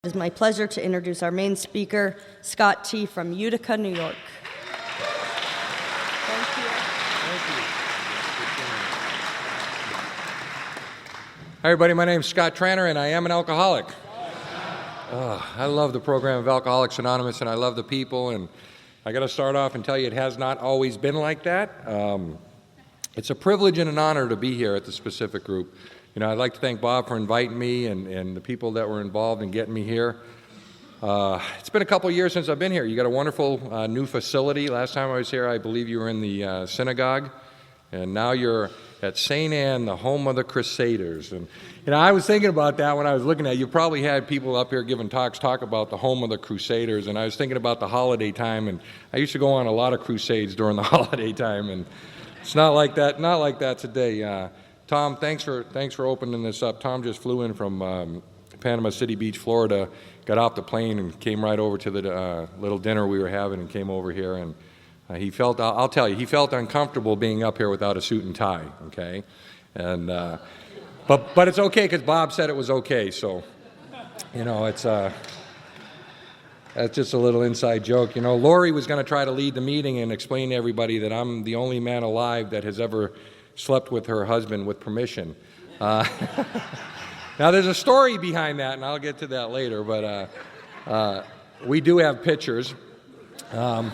It is my pleasure to introduce our main speaker, Scott T. from Utica, New York. Thank you. Hi, everybody. My name is Scott Tranter, and I am an alcoholic. I love the program of Alcoholics Anonymous, and I love the people. And I got to start off and tell you, it has not always been like that. It's a privilege and an honor to be here at the specific group. You know, I'd like to thank Bob for inviting me and the people that were involved in getting me here. It's been a couple of years since I've been here. You got a wonderful new facility. Last time I was here, I believe you were in the synagogue, and now you're at St. Anne, the home of the Crusaders. And you know, I was thinking about that when I was looking at it. You probably had people up here giving talk about the home of the Crusaders, and I was thinking about the holiday time, and I used to go on a lot of crusades during the holiday time, and it's not like that today. Tom, thanks for opening this up. Tom just flew in from Panama City Beach, Florida, got off the plane and came right over to the little dinner we were having and came over here. And he felt, I'll tell you, he felt uncomfortable being up here without a suit and tie, okay? And, but it's okay because Bob said it was okay. So, you know, it's, that's just a little inside joke. You know, Lori was going to try to lead the meeting and explain to everybody that I'm the only man alive that has ever slept with her husband with permission. Now, there's a story behind that, and I'll get to that later, but we do have pictures. You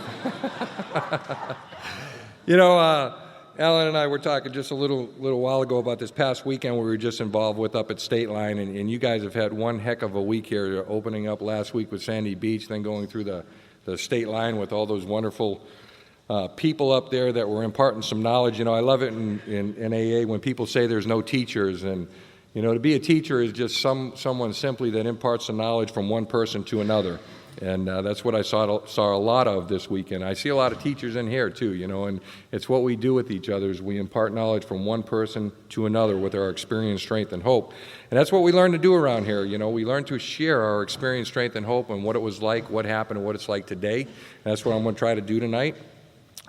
know, Alan and I were talking just a little while ago about this past weekend we were just involved with up at State Line, and you guys have had one heck of a week here, opening up last week with Sandy Beach, then going through the State Line with all those wonderful people up there that were imparting some knowledge. You know, I love it in AA when people say there's no teachers, and you know, to be a teacher is just someone simply that imparts the knowledge from one person to another, and that's what I saw a lot of this weekend. I see a lot of teachers in here too, you know, and it's what we do with each other is we impart knowledge from one person to another with our experience, strength, and hope, and that's what we learn to do around here. You know, we learn to share our experience, strength, and hope, and what it was like, what happened, and what it's like today. And that's what I'm going to try to do tonight.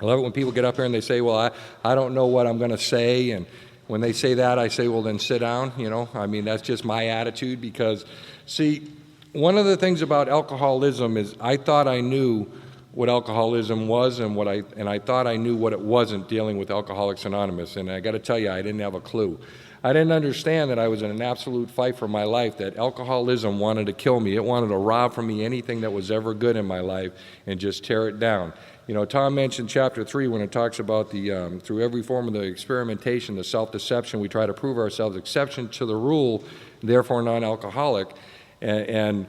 I love it when people get up here and they say, well, I don't know what I'm going to say, and when they say that, I say, well, then sit down, you know. I mean, that's just my attitude because, see, one of the things about alcoholism is I thought I knew what alcoholism was and I thought I knew what it wasn't dealing with Alcoholics Anonymous, and I got to tell you, I didn't have a clue. I didn't understand that I was in an absolute fight for my life, that alcoholism wanted to kill me. It wanted to rob from me anything that was ever good in my life and just tear it down. You know, Tom mentioned chapter 3 when it talks about the through every form of the experimentation, the self-deception, we try to prove ourselves exception to the rule, therefore non-alcoholic. And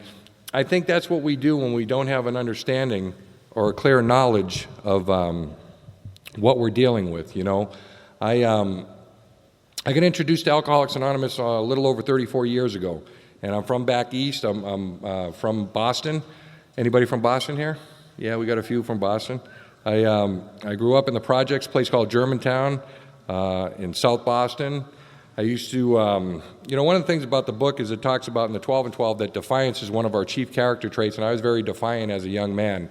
I think that's what we do when we don't have an understanding or a clear knowledge of what we're dealing with, you know. I got introduced to Alcoholics Anonymous a little over 34 years ago, and I'm from back east. I'm from Boston. Anybody from Boston here? Yeah, we got a few from Boston. I grew up in the projects, place called Germantown in South Boston. I used to, you know, one of the things about the book is it talks about in the 12 and 12 that defiance is one of our chief character traits, and I was very defiant as a young man.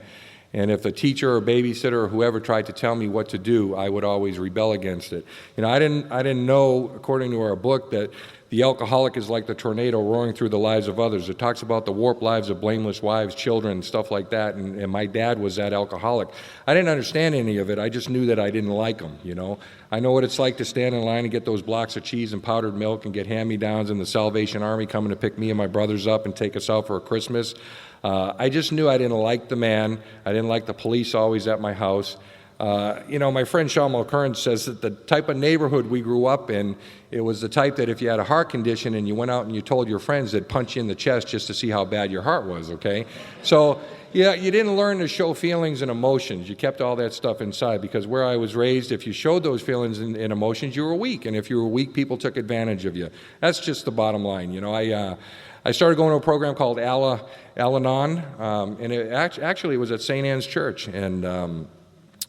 And if a teacher or babysitter or whoever tried to tell me what to do, I would always rebel against it. You know, I didn't know, according to our book, that the alcoholic is like the tornado roaring through the lives of others. It talks about the warped lives of blameless wives, children, stuff like that, and my dad was that alcoholic. I didn't understand any of it. I just knew that I didn't like him, you know. I know what it's like to stand in line and get those blocks of cheese and powdered milk and get hand-me-downs and the Salvation Army coming to pick me and my brothers up and take us out for a Christmas. I just knew I didn't like the man. I didn't like the police always at my house. You know, my friend Sean Mulkern says that the type of neighborhood we grew up in, it was the type that if you had a heart condition and you went out and you told your friends, they'd punch you in the chest just to see how bad your heart was, okay? So, yeah, you didn't learn to show feelings and emotions. You kept all that stuff inside because where I was raised, if you showed those feelings and emotions, you were weak. And if you were weak, people took advantage of you. That's just the bottom line, you know. I started going to a program called Al-Anon, and it actually was at St. Anne's Church and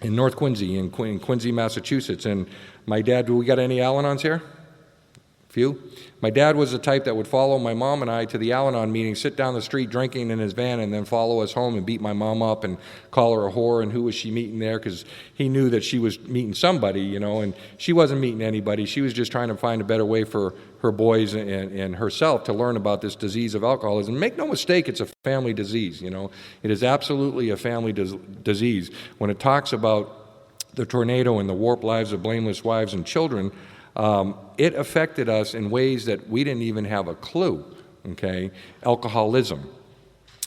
in North Quincy, in Quincy, Massachusetts. And my dad, do we got any Al-Anons here? Few. My dad was the type that would follow my mom and I to the Al-Anon meeting, sit down the street drinking in his van, and then follow us home and beat my mom up and call her a whore and who was she meeting there, because he knew that she was meeting somebody, and she wasn't meeting anybody. She was just trying to find a better way for her boys and herself to learn about this disease of alcoholism. Make no mistake, it's a family disease, It is absolutely a family disease. When it talks about the tornado and the warped lives of blameless wives and children, it affected us in ways that we didn't even have a clue, okay? Alcoholism.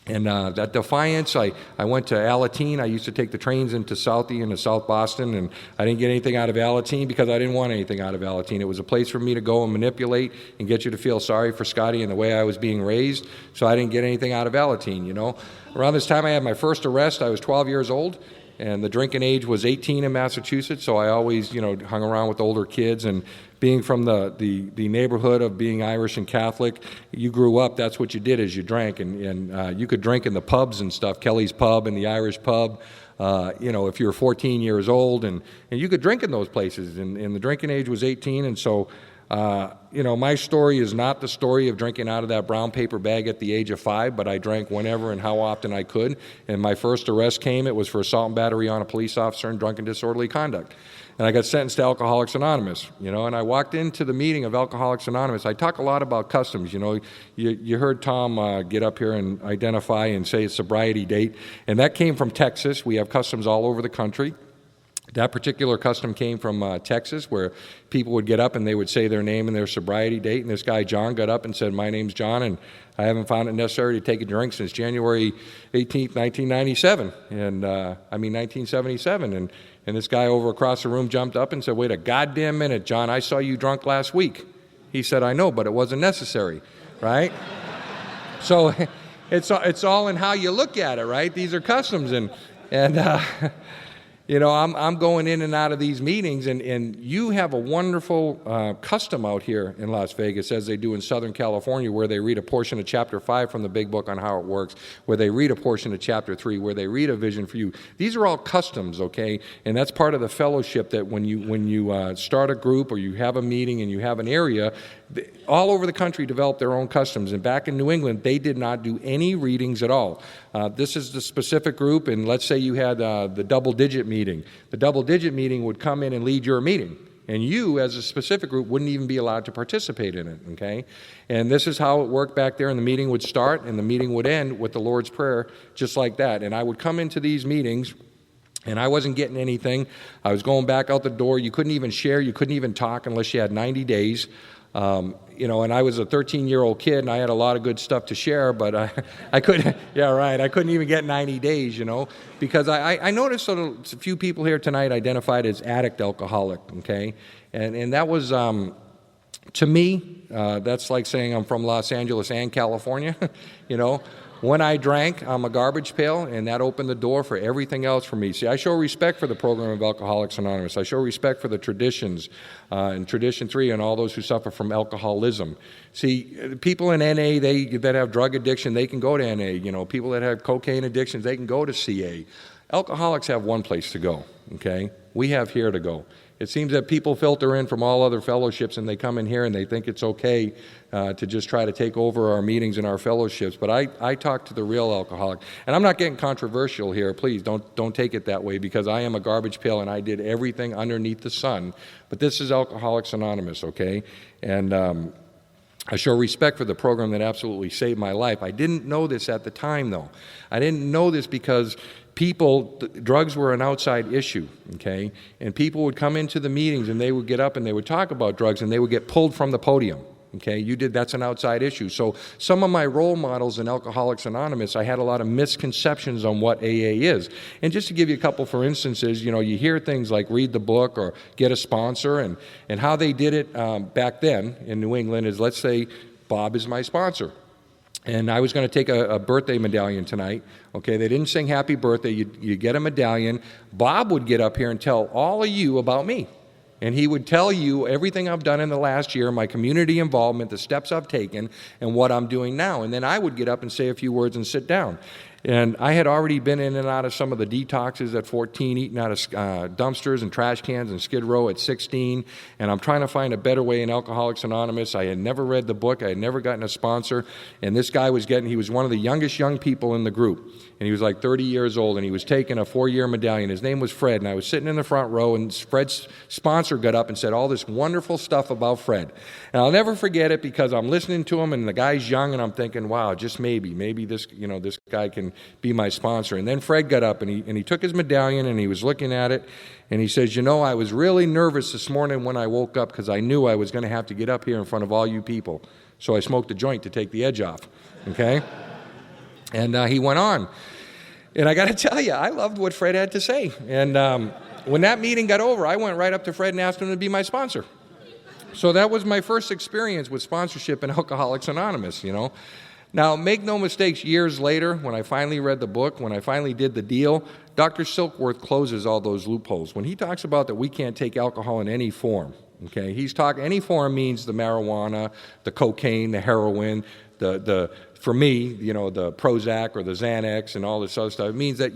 And that defiance, I went to Alateen. I used to take the trains into Southie into South Boston, and I didn't get anything out of Alateen because I didn't want anything out of Alateen. It was a place for me to go and manipulate and get you to feel sorry for Scotty and the way I was being raised, so I didn't get anything out of Alateen, Around this time I had my first arrest. I was 12 years old. And the drinking age was 18 in Massachusetts, so I always, hung around with older kids. And being from the neighborhood of being Irish and Catholic, you grew up, that's what you did, is you drank. And you could drink in the pubs and stuff, Kelly's Pub and the Irish Pub, if you were 14 years old. And you could drink in those places. And the drinking age was 18, and so... my story is not the story of drinking out of that brown paper bag at the age of 5, but I drank whenever and how often I could. And my first arrest came, it was for assault and battery on a police officer and drunken disorderly conduct. And I got sentenced to Alcoholics Anonymous, and I walked into the meeting of Alcoholics Anonymous. I talk a lot about customs, you heard Tom get up here and identify and say it's sobriety date, and that came from Texas. We have customs all over the country. That particular custom came from Texas, where people would get up and they would say their name and their sobriety date. And this guy, John, got up and said, "My name's John, and I haven't found it necessary to take a drink since January 18th, 1997. 1977. And this guy over across the room jumped up and said, "Wait a goddamn minute, John, I saw you drunk last week." He said, "I know, but it wasn't necessary," right? So it's all in how you look at it, right? These are customs, and I'm going in and out of these meetings, and you have a wonderful custom out here in Las Vegas, as they do in Southern California, where they read a portion of Chapter 5 from the Big Book on how it works, where they read a portion of Chapter 3, where they read a vision for you. These are all customs, okay? And that's part of the fellowship, that when you start a group or you have a meeting and you have an area, all over the country develop their own customs. And back in New England, they did not do any readings at all. This is the specific group, and let's say you had the double-digit meeting. The double-digit meeting would come in and lead your meeting, and you, as a specific group, wouldn't even be allowed to participate in it, okay? And this is how it worked back there, and the meeting would start, and the meeting would end with the Lord's Prayer, just like that. And I would come into these meetings, and I wasn't getting anything. I was going back out the door. You couldn't even share. You couldn't even talk unless you had 90 days. And I was a 13-year-old kid, and I had a lot of good stuff to share, but I couldn't, I couldn't even get 90 days, because I noticed that a few people here tonight identified as addict alcoholic, okay? And that was, to me, that's like saying I'm from Los Angeles and California, When I drank, I'm a garbage pail, and that opened the door for everything else for me. See, I show respect for the program of Alcoholics Anonymous. I show respect for the traditions, and Tradition 3, and all those who suffer from alcoholism. See, people in NA that have drug addiction, they can go to NA. People that have cocaine addictions, they can go to CA. Alcoholics have one place to go, okay? We have here to go. It seems that people filter in from all other fellowships, and they come in here and they think it's okay to just try to take over our meetings and our fellowships. But I talk to the real alcoholic. And I'm not getting controversial here. Please don't take it that way, because I am a garbage pail and I did everything underneath the sun. But this is Alcoholics Anonymous, okay? And I show respect for the program that absolutely saved my life. I didn't know this at the time, though. I didn't know this because drugs were an outside issue, okay? And people would come into the meetings and they would get up and they would talk about drugs and they would get pulled from the podium, okay? That's an outside issue. So some of my role models in Alcoholics Anonymous, I had a lot of misconceptions on what AA is. And just to give you a couple for instances, you hear things like read the book or get a sponsor, and how they did it back then in New England is, let's say Bob is my sponsor. And I was going to take a birthday medallion tonight. Okay, they didn't sing happy birthday. You get a medallion. Bob would get up here and tell all of you about me. And he would tell you everything I've done in the last year, my community involvement, the steps I've taken, and what I'm doing now. And then I would get up and say a few words and sit down. And I had already been in and out of some of the detoxes at 14, eating out of dumpsters and trash cans and Skid Row at 16, and I'm trying to find a better way in Alcoholics Anonymous. I had never read the book. I had never gotten a sponsor, and this guy he was one of the youngest young people in the group, and he was like 30 years old, and he was taking a 4-year medallion. His name was Fred, and I was sitting in the front row, and Fred's sponsor got up and said all this wonderful stuff about Fred. And I'll never forget it because I'm listening to him, and the guy's young, and I'm thinking, wow, just maybe this guy can be my sponsor. And then Fred got up, and he took his medallion, and he was looking at it, and he says, I was really nervous this morning when I woke up because I knew I was going to have to get up here in front of all you people. So I smoked a joint to take the edge off, okay? And he went on. And I got to tell you, I loved what Fred had to say. And when that meeting got over, I went right up to Fred and asked him to be my sponsor. So that was my first experience with sponsorship in Alcoholics Anonymous, Now, make no mistakes, years later, when I finally read the book, when I finally did the deal, Dr. Silkworth closes all those loopholes. When he talks about that we can't take alcohol in any form, okay? Any form means the marijuana, the cocaine, the heroin, for me, the Prozac or the Xanax and all this other stuff. It means that,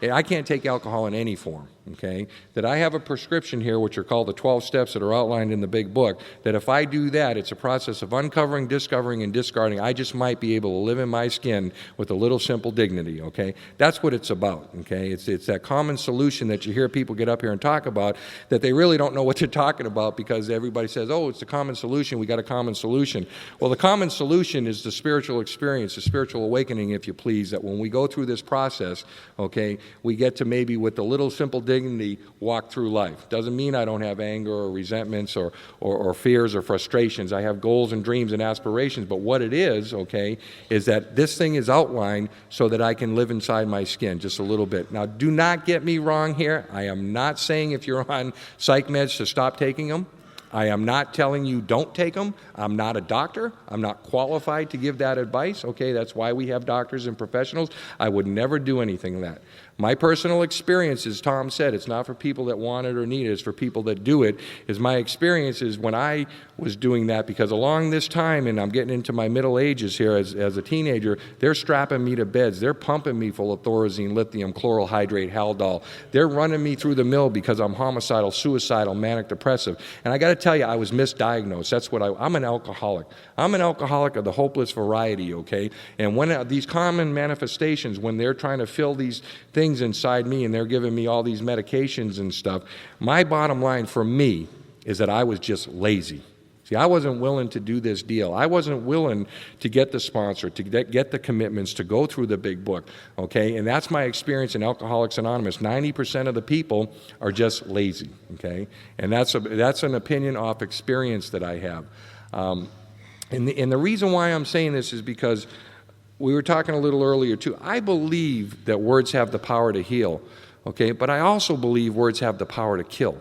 I can't take alcohol in any form, okay? That I have a prescription here, which are called the 12 steps that are outlined in the big book, that if I do that, it's a process of uncovering, discovering, and discarding. I just might be able to live in my skin with a little simple dignity, okay? That's what it's about, okay? It's that common solution that you hear people get up here and talk about that they really don't know what they're talking about because everybody says, oh, it's the common solution, we got a common solution. Well, the common solution is the spiritual experience, the spiritual awakening, if you please, that when we go through this process, okay, we get to maybe with a little simple dignity walk through life. Doesn't mean I don't have anger or resentments or fears or frustrations. I have goals and dreams and aspirations, but what it is, okay, is that this thing is outlined so that I can live inside my skin just a little bit. Now, do not get me wrong here. I am not saying if you're on psych meds to stop taking them. I am not telling you don't take them. I'm not a doctor. I'm not qualified to give that advice. Okay, that's why we have doctors and professionals. I would never do anything like that. My personal experience, as Tom said, it's not for people that want it or need it, it's for people that do it, is my experience is when I was doing that, because along this time, and I'm getting into my middle ages here as a teenager, they're strapping me to beds, they're pumping me full of Thorazine, lithium, chloral hydrate, Haldol. They're running me through the mill because I'm homicidal, suicidal, manic depressive. And I got to tell you, I was misdiagnosed. That's what I'm an alcoholic. I'm an alcoholic of the hopeless variety, okay? And when these common manifestations, when they're trying to fill these things inside me and they're giving me all these medications and stuff, my bottom line for me is that I was just lazy. See, I wasn't willing to do this deal. I wasn't willing to get the sponsor, to get the commitments, to go through the big book, okay? And that's my experience in Alcoholics Anonymous. 90% of the people are just lazy, okay? And that's an opinion off experience that I have. And the reason why I'm saying this is because we were talking a little earlier too. I believe that words have the power to heal, okay? But I also believe words have the power to kill.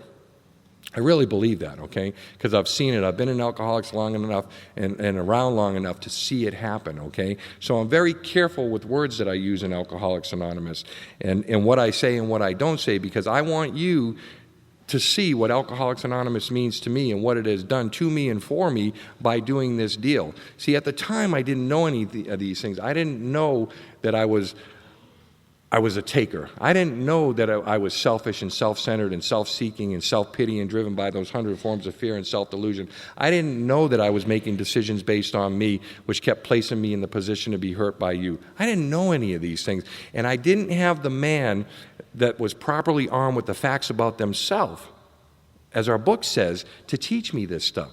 I really believe that, okay? Because I've seen it. I've been in Alcoholics long enough and around long enough to see it happen, okay? So I'm very careful with words that I use in Alcoholics Anonymous and what I say and what I don't say, because I want you to see what Alcoholics Anonymous means to me and what it has done to me and for me by doing this deal. See, at the time, I didn't know any of these things. I didn't know that I was a taker. I didn't know that I was selfish and self-centered and self-seeking and self-pity and driven by those 100 forms of fear and self-delusion. I didn't know that I was making decisions based on me, which kept placing me in the position to be hurt by you. I didn't know any of these things. And I didn't have the man that was properly armed with the facts about themselves, as our book says, to teach me this stuff.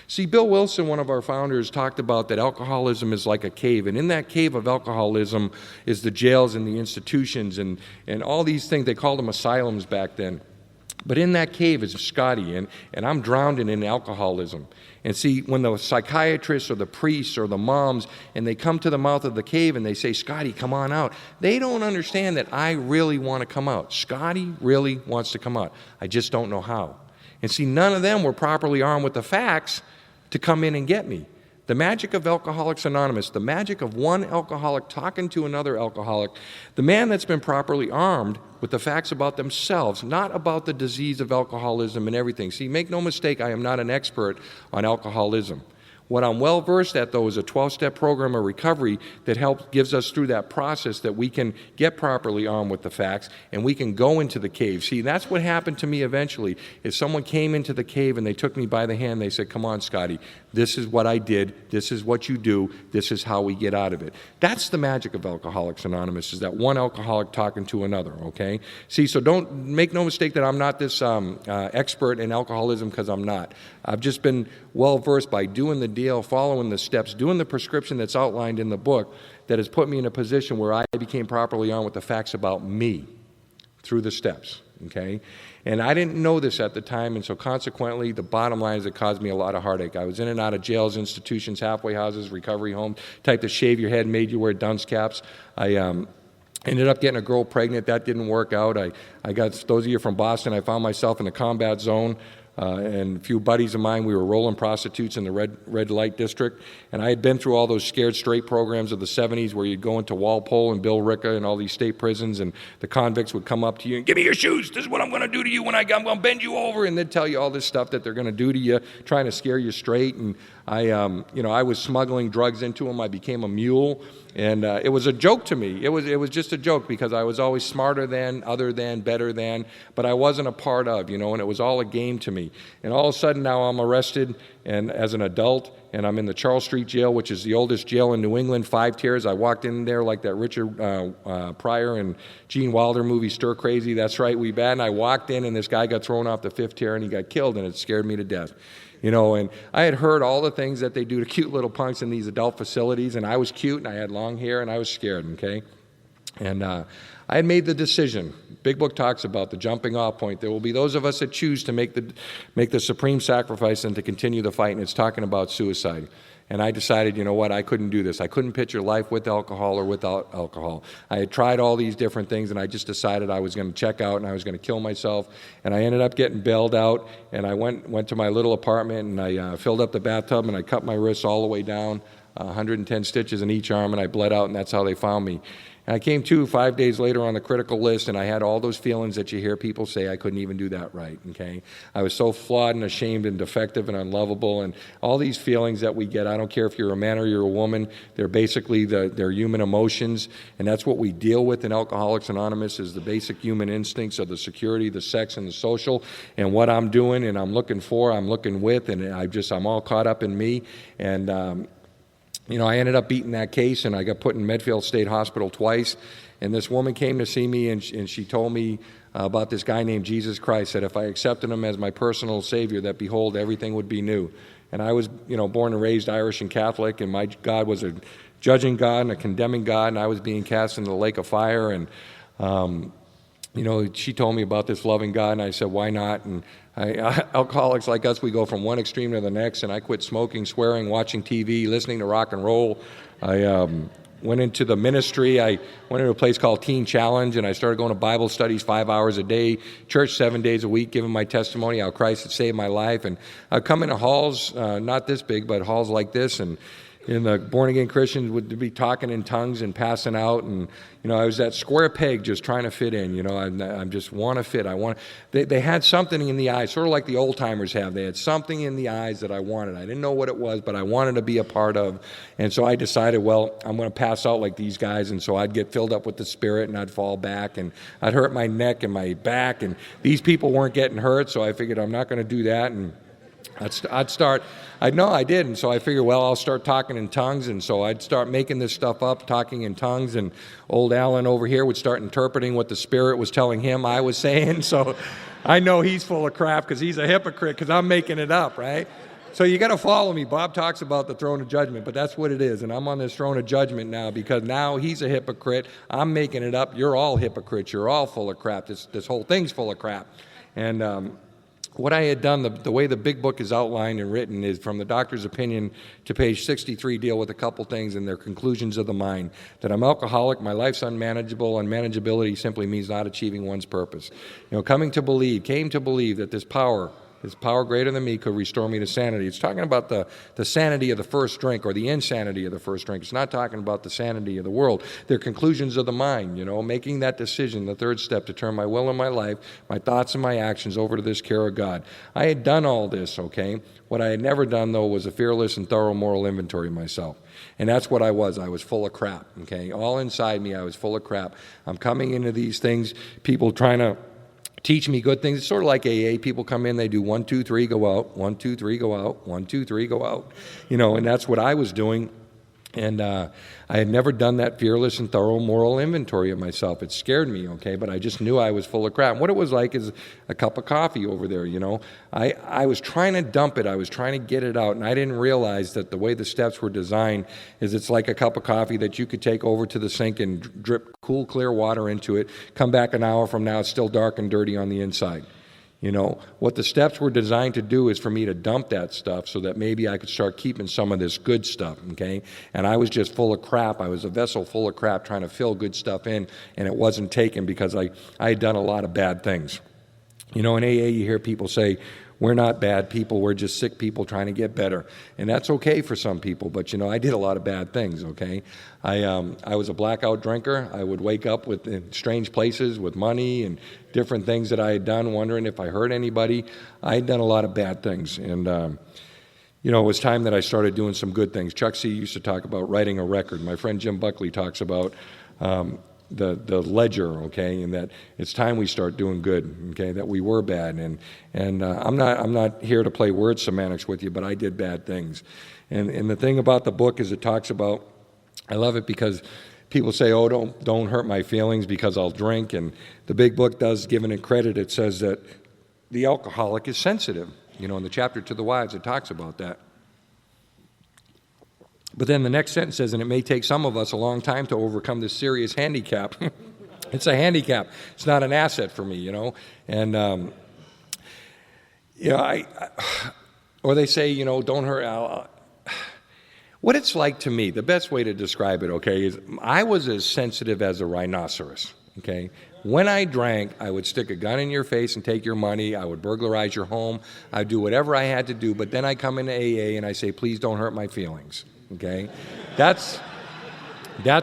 See, Bill Wilson, one of our founders, talked about that alcoholism is like a cave, and in that cave of alcoholism is the jails and the institutions and all these things. They called them asylums back then. But in that cave is Scotty, and I'm drowned in alcoholism. And see, when the psychiatrists or the priests or the moms, and they come to the mouth of the cave and they say, Scotty, come on out, they don't understand that I really want to come out. Scotty really wants to come out. I just don't know how. And see, none of them were properly armed with the facts to come in and get me. The magic of Alcoholics Anonymous, the magic of one alcoholic talking to another alcoholic, the man that's been properly armed with the facts about themselves, not about the disease of alcoholism and everything. See, make no mistake, I am not an expert on alcoholism. What I'm well versed at, though, is a 12-step program of recovery that gives us through that process that we can get properly armed with the facts and we can go into the cave. See, that's what happened to me eventually, is someone came into the cave and they took me by the hand. They said, come on, Scotty, this is what I did. This is what you do. This is how we get out of it. That's the magic of Alcoholics Anonymous, is that one alcoholic talking to another, okay? See, so don't make no mistake that I'm not this expert in alcoholism, because I'm not. I've just been well versed by doing the deal, following the steps, doing the prescription that's outlined in the book that has put me in a position where I became properly armed with the facts about me through the steps, okay? And I didn't know this at the time, and so consequently, the bottom line is it caused me a lot of heartache. I was in and out of jails, institutions, halfway houses, recovery homes, type to shave your head, made you wear dunce caps. I ended up getting a girl pregnant. That didn't work out. I got, those of you from Boston, I found myself in a combat zone. And a few buddies of mine, we were rolling prostitutes in the red light district. And I had been through all those scared straight programs of the 70s where you'd go into Walpole and Bill Ricca and all these state prisons, and the convicts would come up to you and give me your shoes. This is what I'm going to do to you when I'm going to bend you over. And they'd tell you all this stuff that they're going to do to you, trying to scare you straight. And I was smuggling drugs into them. I became a mule. And it was a joke to me. It was just a joke, because I was always smarter than, other than, better than, but I wasn't a part of, and it was all a game to me. And all of a sudden now I'm arrested and as an adult, and I'm in the Charles Street Jail, which is the oldest jail in New England, 5 tiers. I walked in there like that Richard Pryor and Gene Wilder movie, Stir Crazy. That's right, we bad. And I walked in, and this guy got thrown off the 5th tier, and he got killed, and it scared me to death. And I had heard all the things that they do to cute little punks in these adult facilities, and I was cute, and I had long hair, and I was scared, okay? And I had made the decision. Big Book talks about the jumping off point. There will be those of us that choose to make the supreme sacrifice and to continue the fight, and it's talking about suicide. And I decided, you know what, I couldn't do this. I couldn't picture life with alcohol or without alcohol. I had tried all these different things, and I just decided I was going to check out and I was going to kill myself. And I ended up getting bailed out, and I went to my little apartment, and I filled up the bathtub, and I cut my wrists all the way down, 110 stitches in each arm, and I bled out, and that's how they found me. And I came to 5 days later on the critical list, and I had all those feelings that you hear people say I couldn't even do that right, okay? I was so flawed and ashamed and defective and unlovable, and all these feelings that we get, I don't care if you're a man or you're a woman, they're basically they're human emotions, and that's what we deal with in Alcoholics Anonymous, is the basic human instincts of the security, the sex, and the social, and what I'm doing and I'm looking for, I'm looking with, and I'm all caught up in me, and I ended up beating that case, and I got put in Medfield State Hospital twice. And this woman came to see me, and she told me about this guy named Jesus Christ, that if I accepted him as my personal Savior, that behold, everything would be new. And I was, born and raised Irish and Catholic, and my God was a judging God and a condemning God, and I was being cast into the lake of fire. And she told me about this loving God, and I said, why not? And alcoholics like us, we go from one extreme to the next, and I quit smoking, swearing, watching TV, listening to rock and roll. I went into the ministry. I went into a place called Teen Challenge, and I started going to Bible studies 5 hours a day, church 7 days a week, giving my testimony how Christ had saved my life. And I'd come into halls, not this big, but halls like this, and the born-again Christians would be talking in tongues and passing out, and I was that square peg just trying to fit in. I just want to fit. They had something in the eyes, sort of like the old timers have. They had something in the eyes that I wanted. I didn't know what it was, but I wanted to be a part of. And so I decided, well, I'm going to pass out like these guys, and so I'd get filled up with the Spirit, and I'd fall back, and I'd hurt my neck and my back, and these people weren't getting hurt, so I figured I'm not going to do that. And I did, and so I figured, well, I'll start talking in tongues, and so I'd start making this stuff up, talking in tongues, and old Alan over here would start interpreting what the Spirit was telling him I was saying, so I know he's full of crap because he's a hypocrite because I'm making it up, right? So you got to follow me. Bob talks about the throne of judgment, but that's what it is, and I'm on this throne of judgment now because now he's a hypocrite, I'm making it up, you're all hypocrites, you're all full of crap, this whole thing's full of crap, and what I had done, the way the Big Book is outlined and written is from the doctor's opinion to page 63 deal with a couple things in their conclusions of the mind. That I'm alcoholic, my life's unmanageable, unmanageability simply means not achieving one's purpose. Came to believe that this power his power greater than me could restore me to sanity. It's talking about the sanity of the first drink or the insanity of the first drink. It's not talking about the sanity of the world. They're conclusions of the mind, making that decision, the third step, to turn my will and my life, my thoughts and my actions over to this care of God. I had done all this, okay? What I had never done, though, was a fearless and thorough moral inventory of myself. And that's what I was. I was full of crap, okay? All inside me, I was full of crap. I'm coming into these things, people trying to teach me good things. It's sort of like AA. People come in, they do 1, 2, 3, go out, 1, 2, 3, go out, 1, 2, 3, go out. And that's what I was doing. And I had never done that fearless and thorough moral inventory of myself. It scared me, okay? But I just knew I was full of crap. And what it was like is a cup of coffee over there, I was trying to dump it. I was trying to get it out. And I didn't realize that the way the steps were designed is it's like a cup of coffee that you could take over to the sink and drip cool, clear water into it. Come back an hour from now, it's still dark and dirty on the inside. What the steps were designed to do is for me to dump that stuff so that maybe I could start keeping some of this good stuff, okay? And I was just full of crap. I was a vessel full of crap trying to fill good stuff in, and it wasn't taken because I had done a lot of bad things. In AA, you hear people say, we're not bad people, we're just sick people trying to get better. And that's okay for some people, but I did a lot of bad things, okay? I was a blackout drinker. I would wake up in strange places with money and different things that I had done, wondering if I hurt anybody. I had done a lot of bad things. And, it was time that I started doing some good things. Chuck C. used to talk about writing a record. My friend Jim Buckley talks about the ledger, okay, and that it's time we start doing good, okay, that we were bad, and I'm not here to play word semantics with you, but I did bad things, and the thing about the book is it talks about, I love it because people say, oh, don't hurt my feelings because I'll drink, and the big book does, given it credit, it says that the alcoholic is sensitive, in the chapter to the wives it talks about that. But then the next sentence says, and it may take some of us a long time to overcome this serious handicap. It's a handicap. It's not an asset for me, And, or they say, don't hurt. What it's like to me, the best way to describe it, okay, is I was as sensitive as a rhinoceros, okay? When I drank, I would stick a gun in your face and take your money. I would burglarize your home. I'd do whatever I had to do. But then I come into AA and I say, please don't hurt my feelings. Okay, that's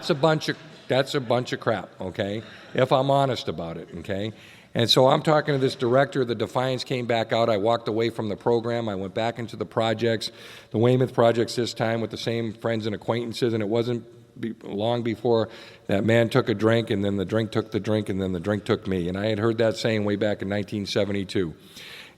a bunch of crap. Okay, if I'm honest about it. Okay, and so I'm talking to this director. The Defiance came back out. I walked away from the program. I went back into the projects, the Weymouth projects this time with the same friends and acquaintances. And it wasn't long before that man took a drink, and then the drink took the drink, and then the drink took me. And I had heard that saying way back in 1972.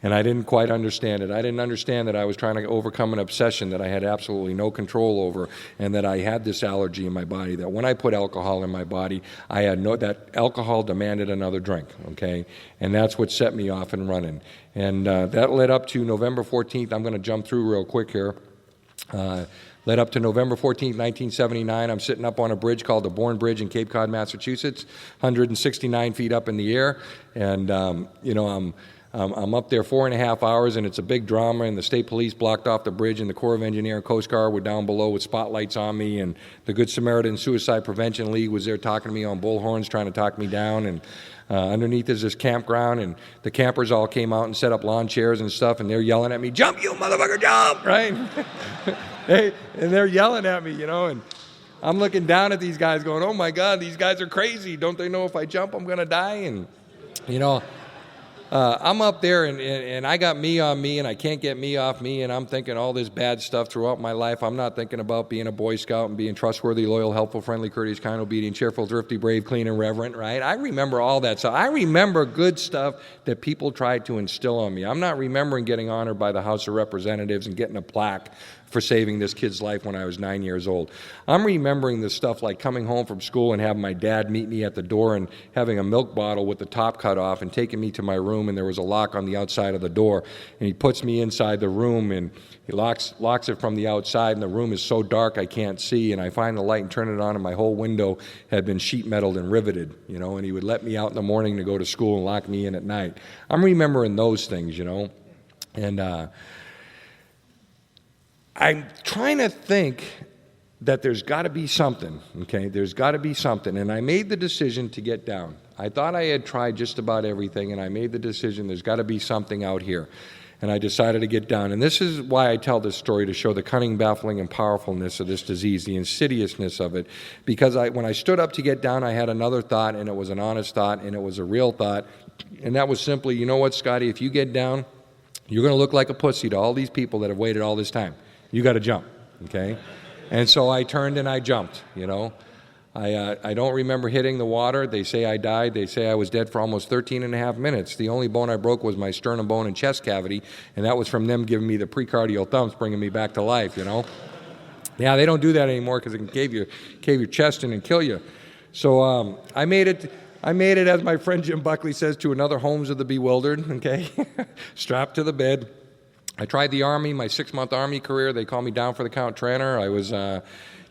And I didn't quite understand it. I didn't understand that I was trying to overcome an obsession that I had absolutely no control over, and that I had this allergy in my body, that when I put alcohol in my body, that alcohol demanded another drink, okay? And that's what set me off and running. And that led up to November 14th. I'm going to jump through real quick here. Led up to November 14th, 1979. I'm sitting up on a bridge called the Bourne Bridge in Cape Cod, Massachusetts, 169 feet up in the air. And, I'm up there 4.5 hours, and it's a big drama, and the state police blocked off the bridge, and the Corps of Engineer and Coast Guard were down below with spotlights on me, and the Good Samaritan Suicide Prevention League was there talking to me on bullhorns, trying to talk me down, and underneath is this campground, and the campers all came out and set up lawn chairs and stuff, and they're yelling at me, jump, you motherfucker, jump, right? And they're yelling at me, and I'm looking down at these guys going, oh my God, these guys are crazy. Don't they know if I jump, I'm going to die? And, I'm up there, and I got me on me, and I can't get me off me, and I'm thinking all this bad stuff throughout my life. I'm not thinking about being a Boy Scout and being trustworthy, loyal, helpful, friendly, courteous, kind, obedient, cheerful, thrifty, brave, clean, and reverent, right? I remember all that stuff. I remember good stuff that people tried to instill on me. I'm not remembering getting honored by the House of Representatives and getting a plaque for saving this kid's life when I was 9 years old. I'm remembering the stuff like coming home from school and having my dad meet me at the door and having a milk bottle with the top cut off and taking me to my room, and there was a lock on the outside of the door, and he puts me inside the room, and he locks it from the outside, and the room is so dark I can't see, and I find the light and turn it on, and my whole window had been sheet metaled and riveted, and he would let me out in the morning to go to school and lock me in at night. I'm remembering those things, and I'm trying to think that there's got to be something, okay? There's got to be something. And I made the decision to get down. I thought I had tried just about everything, and I made the decision there's got to be something out here. and I decided to get down. And this is why I tell this story, to show the cunning, baffling, and powerfulness of this disease, the insidiousness of it. Because when I stood up to get down, I had another thought, and it was an honest thought, and it was a real thought. And that was simply, you know what, Scotty, if you get down, you're going to look like a pussy to all these people that have waited all this time. You got to jump, okay? And so I turned and I jumped, you know. I don't remember hitting the water. They say I died. They say I was dead for almost 13 and a half minutes. The only bone I broke was my sternum bone and chest cavity, and that was from them giving me the precardial thumps, bringing me back to life, you know. Yeah, they don't do that anymore because it can cave your chest in and kill you. So I made it, as my friend Jim Buckley says, to another Homes of the Bewildered, okay, strapped to the bed. I tried the Army, my 6-month Army career. They called me down for the count trainer. I was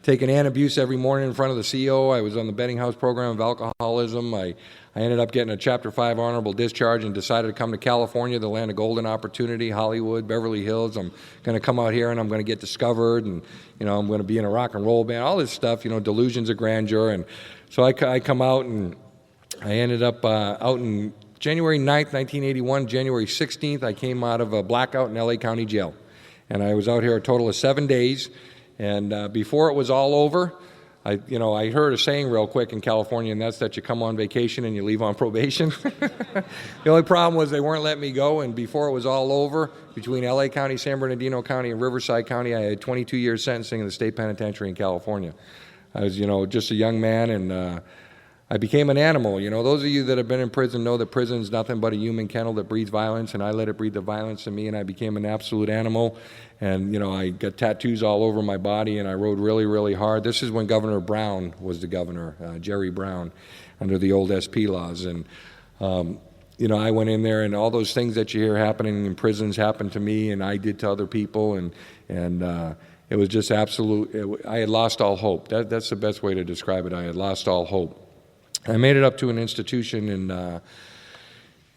taking antabuse every morning in front of the CO. I was on the Bettinghouse program of alcoholism. I ended up getting a Chapter 5 honorable discharge and decided to come to California, the land of golden opportunity, Hollywood, Beverly Hills. I'm going to come out here and I'm going to get discovered, and, you know, I'm going to be in a rock and roll band, all this stuff, you know, delusions of grandeur. And so I come out, and I ended up out in January 9th, 1981, January 16th, I came out of a blackout in LA County Jail. And I was out here a total of 7 days. And before it was all over, I heard a saying real quick in California, and that's that you come on vacation and you leave on probation. The only problem was they weren't letting me go, and before it was all over, between LA County, San Bernardino County, and Riverside County, I had 22 years sentencing in the state penitentiary in California. I was, just a young man, and I became an animal. You know, those of you that have been in prison know that prison's nothing but a human kennel that breeds violence, and I let it breed the violence in me, and I became an absolute animal. And, I got tattoos all over my body, and I rode really, really hard. This is when Governor Brown was the governor, Jerry Brown, under the old SP laws. And, I went in there, and all those things that you hear happening in prisons happened to me, and I did to other people, and it was just absolute. I had lost all hope. That's the best way to describe it. I had lost all hope. I made it up to an institution in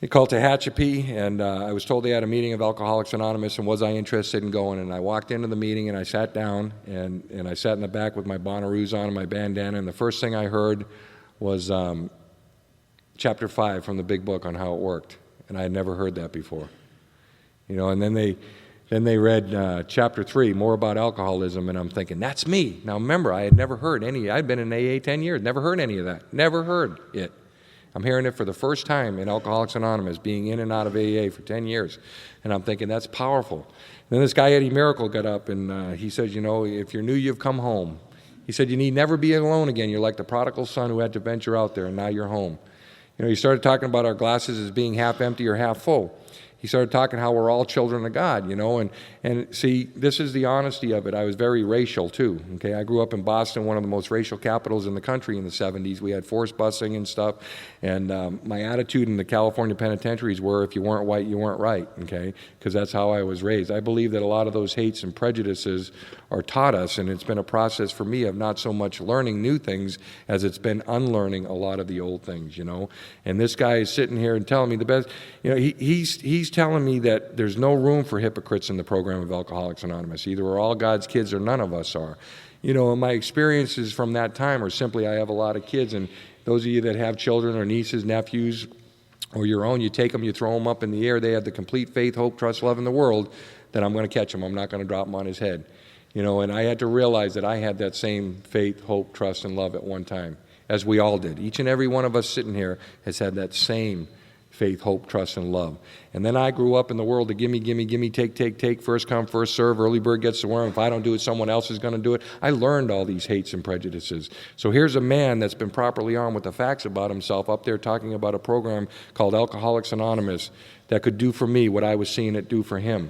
called Tehachapi, and I was told they had a meeting of Alcoholics Anonymous, and was I interested in going? And I walked into the meeting, and I sat down, and I sat in the back with my Bonnaroos on and my bandana, and the first thing I heard was Chapter 5 from the Big Book on how it worked, and I had never heard that before. And then they read Chapter 3, more about alcoholism, and I'm thinking, that's me. Now remember, I had never heard any. I'd been in AA 10 years, never heard any of that, never heard it. I'm hearing it for the first time in Alcoholics Anonymous, being in and out of AA for 10 years, and I'm thinking, that's powerful. And then this guy, Eddie Miracle, got up, and he said, if you're new, you've come home. He said, you need never be alone again. You're like the prodigal son who had to venture out there, and now you're home. He started talking about our glasses as being half empty or half full. He started talking how we're all children of God, and see, this is the honesty of it. I was very racial too, okay? I grew up in Boston, one of the most racial capitals in the country in the 70s. We had forced busing and stuff, and my attitude in the California penitentiaries were, if you weren't white, you weren't right, okay? Because that's how I was raised. I believe that a lot of those hates and prejudices are taught us, and it's been a process for me of not so much learning new things as it's been unlearning a lot of the old things, And this guy is sitting here and telling me the best, he's telling me that there's no room for hypocrites in the program of Alcoholics Anonymous. Either we're all God's kids or none of us are. And my experiences from that time are simply, I have a lot of kids, and those of you that have children or nieces, nephews, or your own, you take them, you throw them up in the air. They have the complete faith, hope, trust, love in the world that I'm going to catch him. I'm not going to drop him on his head. And I had to realize that I had that same faith, hope, trust, and love at one time, as we all did. Each and every one of us sitting here has had that same faith, hope, trust, and love. And then I grew up in the world of gimme, gimme, gimme, take, first come, first serve, early bird gets the worm. If I don't do it, someone else is going to do it. I learned all these hates and prejudices. So here's a man that's been properly armed with the facts about himself up there talking about a program called Alcoholics Anonymous that could do for me what I was seeing it do for him.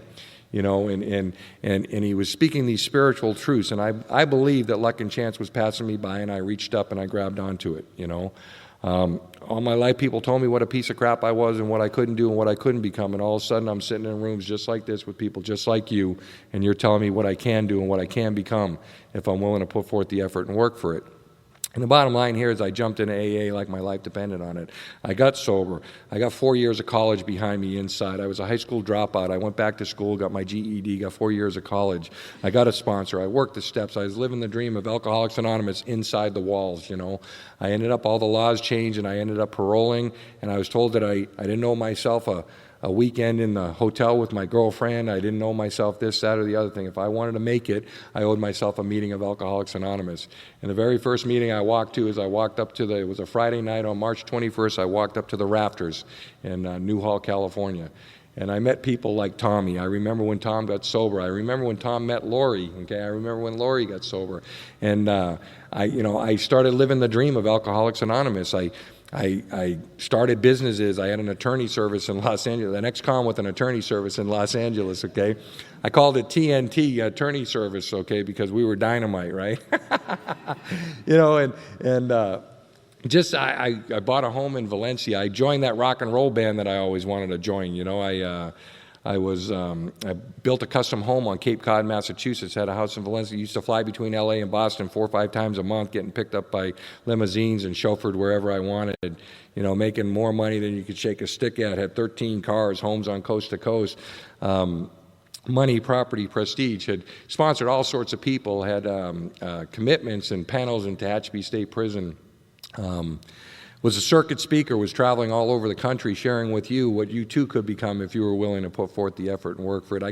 And he was speaking these spiritual truths, and I believe that luck and chance was passing me by, and I reached up and I grabbed onto it, All my life, people told me what a piece of crap I was and what I couldn't do and what I couldn't become, and all of a sudden I'm sitting in rooms just like this with people just like you, and you're telling me what I can do and what I can become if I'm willing to put forth the effort and work for it. And the bottom line here is I jumped into AA like my life depended on it. I got sober. I got 4 years of college behind me inside. I was a high school dropout. I went back to school, got my GED, got 4 years of college. I got a sponsor. I worked the steps. I was living the dream of Alcoholics Anonymous inside the walls, I ended up, all the laws changed, and I ended up paroling, and I was told that I didn't know myself a a weekend in the hotel with my girlfriend. I didn't know myself this, that, or the other thing. If I wanted to make it, I owed myself a meeting of Alcoholics Anonymous. And the very first meeting I walked to is I walked up to it was a Friday night on March 21st, I walked up to the Rafters in Newhall, California. And I met people like Tommy. I remember when Tom got sober. I remember when Tom met Lori. Okay, I remember when Lori got sober. And I started living the dream of Alcoholics Anonymous. I started businesses. I had an attorney service in Los Angeles, an ex-con with an attorney service in Los Angeles. Okay, I called it TNT Attorney Service. Okay, because we were dynamite, right? I bought a home in Valencia. I joined that rock and roll band that I always wanted to join. I built a custom home on Cape Cod, Massachusetts. Had a house in Valencia. Used to fly between LA and Boston 4 or 5 times a month, getting picked up by limousines and chauffeured wherever I wanted. Making more money than you could shake a stick at. Had 13 cars, homes on coast to coast. Money, property, prestige. Had sponsored all sorts of people. Had commitments and panels in Tehachapi State Prison. Was a circuit speaker, was traveling all over the country sharing with you what you too could become if you were willing to put forth the effort and work for it. I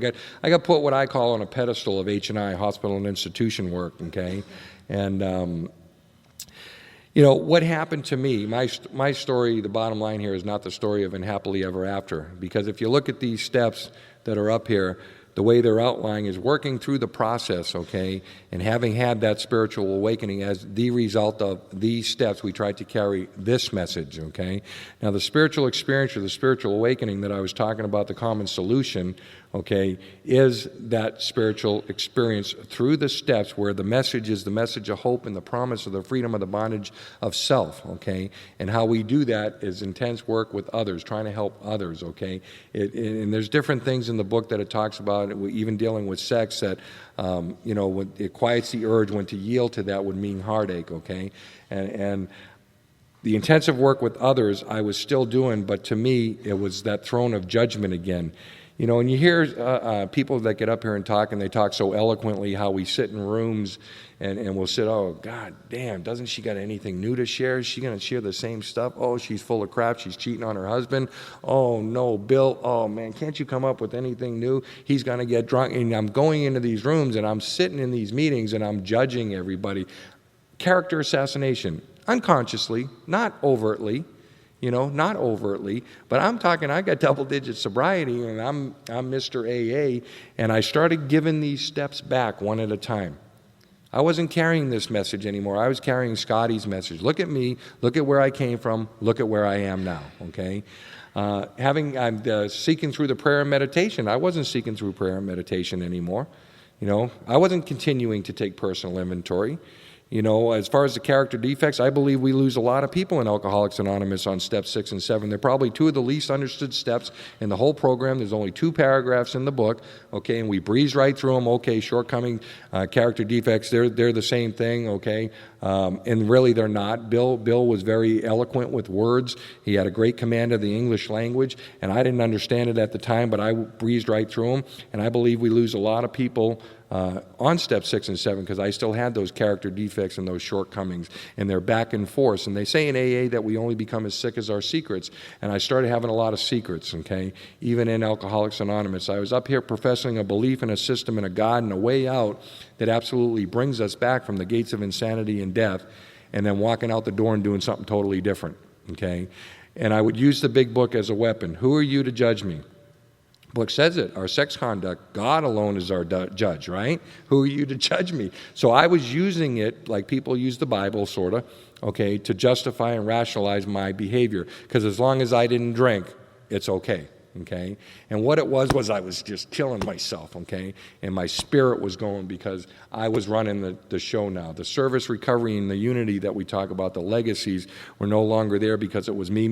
got put what I call on a pedestal of H&I, hospital and institution work, okay? And, what happened to me, my story, the bottom line here is not the story of unhappily ever after, because if you look at these steps that are up here, the way they're outlining is working through the process, okay, and having had that spiritual awakening as the result of these steps, we tried to carry this message, okay? Now, the spiritual experience or the spiritual awakening that I was talking about, the common solution, okay, is that spiritual experience through the steps where the message is the message of hope and the promise of the freedom of the bondage of self, okay? And how we do that is intense work with others, trying to help others, okay? And there's different things in the book that it talks about, even dealing with sex, that, when it quiets the urge, when to yield to that would mean heartache, okay? And the intensive work with others I was still doing, but to me, it was that throne of judgment again. And you hear people that get up here and talk, and they talk so eloquently how we sit in rooms and we'll sit, oh, God damn, doesn't she got anything new to share? Is she going to share the same stuff? Oh, she's full of crap. She's cheating on her husband. Oh, no, Bill. Oh, man, can't you come up with anything new? He's going to get drunk. And I'm going into these rooms, and I'm sitting in these meetings, and I'm judging everybody. Character assassination, unconsciously, not overtly. Not overtly, but I'm talking, I got double-digit sobriety, and I'm Mr. AA, and I started giving these steps back one at a time. I wasn't carrying this message anymore. I was carrying Scotty's message. Look at me, look at where I came from, look at where I am now, okay? I'm seeking through the prayer and meditation. I wasn't seeking through prayer and meditation anymore. I wasn't continuing to take personal inventory. As far as the character defects, I believe we lose a lot of people in Alcoholics Anonymous on steps 6 and 7. They're probably 2 of the least understood steps in the whole program. There's only 2 paragraphs in the book, okay, and we breeze right through them. Okay, shortcoming, character defects, they're the same thing, okay, and really they're not. Bill was very eloquent with words. He had a great command of the English language, and I didn't understand it at the time, but I breezed right through them, and I believe we lose a lot of people on step 6 and 7 because I still had those character defects and those shortcomings, and they're back and forth. And they say in AA that we only become as sick as our secrets, and I started having a lot of secrets, okay? Even in Alcoholics Anonymous, I was up here professing a belief in a system and a God and a way out that absolutely brings us back from the gates of insanity and death, and then walking out the door and doing something totally different, okay? And I would use the big book as a weapon. Who are you to judge me? Book says it, our sex conduct, God alone is our judge, right? Who are you to judge me? So I was using it like people use the Bible, sort of, okay, to justify and rationalize my behavior. Because as long as I didn't drink, it's okay, okay? And what it was I was just killing myself, okay? And my spirit was going because I was running the show now. The service recovery and the unity that we talk about, the legacies, were no longer there because it was me.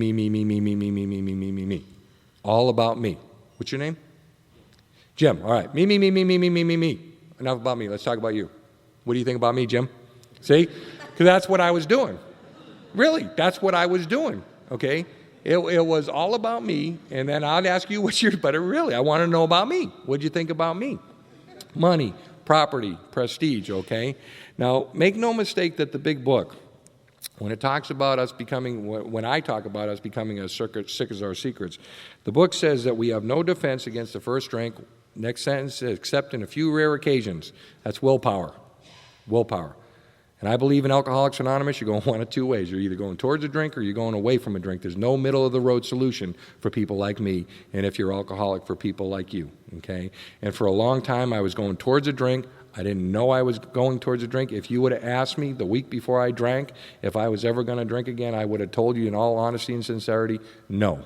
All about me. What's your name? Jim. All right. Me. Enough about me. Let's talk about you. What do you think about me, Jim? See? Because that's what I was doing. Really, that's what I was doing, okay? It was all about me, and then I'd ask you what's your, but really, I want to know about me. What'd you think about me? Money, property, prestige, okay? Now, make no mistake that the big book, When it talks about us becoming, when I talk about us becoming as sick as our secrets, the book says that we have no defense against the first drink. Next sentence, except in a few rare occasions. That's willpower. Willpower. And I believe in Alcoholics Anonymous, you're going one of two ways. You're either going towards a drink or you're going away from a drink. There's no middle-of-the-road solution for people like me, and if you're alcoholic, for people like you, okay? And for a long time, I was going towards a drink. I didn't know I was going towards a drink. If you would have asked me the week before I drank if I was ever going to drink again, I would have told you in all honesty and sincerity, no,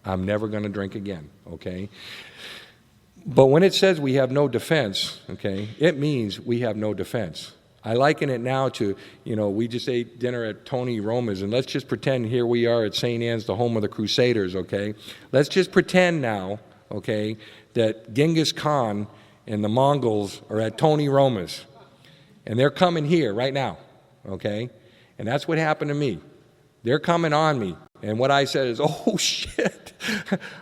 I'm never going to drink again, okay? But when it says we have no defense, okay, it means we have no defense. I liken it now to, we just ate dinner at Tony Roma's, and let's just pretend here we are at St. Anne's, the home of the Crusaders, okay? Let's just pretend now, okay, that Genghis Khan and the Mongols are at Tony Roma's, and they're coming here right now, okay? And that's what happened to me. They're coming on me, and what I said is, oh, shit,